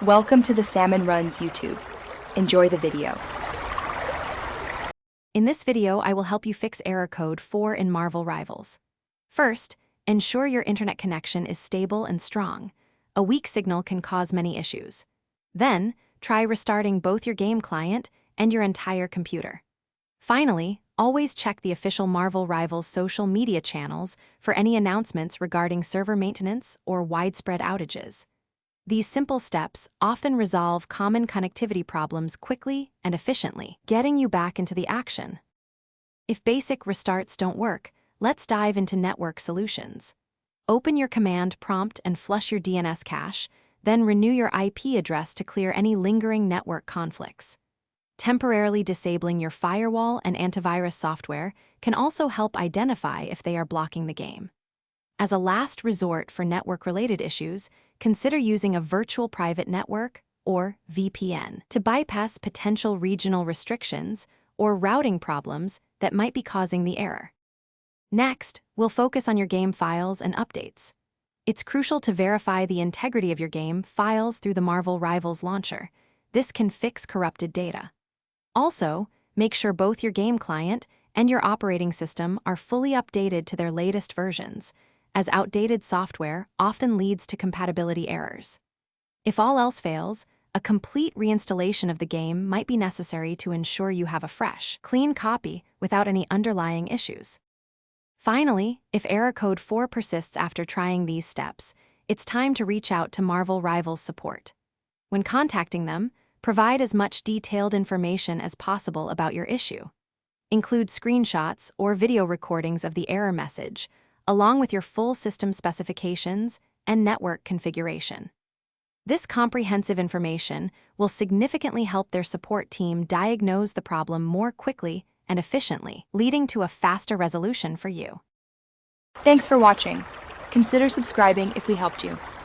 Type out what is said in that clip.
Welcome to the Salmon Runs YouTube. Enjoy the video. In this video, I will help you fix error code 4 in Marvel Rivals. First, ensure your internet connection is stable and strong. A weak signal can cause many issues. Then, try restarting both your game client and your entire computer. Finally, always check the official Marvel Rivals social media channels for any announcements regarding server maintenance or widespread outages. These simple steps often resolve common connectivity problems quickly and efficiently, getting you back into the action. If basic restarts don't work, let's dive into network solutions. Open your command prompt and flush your DNS cache, then renew your IP address to clear any lingering network conflicts. Temporarily disabling your firewall and antivirus software can also help identify if they are blocking the game. As a last resort for network-related issues, consider using a virtual private network, or VPN, to bypass potential regional restrictions or routing problems that might be causing the error. Next, we'll focus on your game files and updates. It's crucial to verify the integrity of your game files through the Marvel Rivals launcher. This can fix corrupted data. Also, make sure both your game client and your operating system are fully updated to their latest versions, as outdated software often leads to compatibility errors. If all else fails, a complete reinstallation of the game might be necessary to ensure you have a fresh, clean copy without any underlying issues. Finally, if error code 4 persists after trying these steps, it's time to reach out to Marvel Rivals support. When contacting them, provide as much detailed information as possible about your issue. Include screenshots or video recordings of the error message, along with your full system specifications and network configuration. This comprehensive information will significantly help their support team diagnose the problem more quickly and efficiently, leading to a faster resolution for you. Thanks for watching. Consider subscribing if we helped you.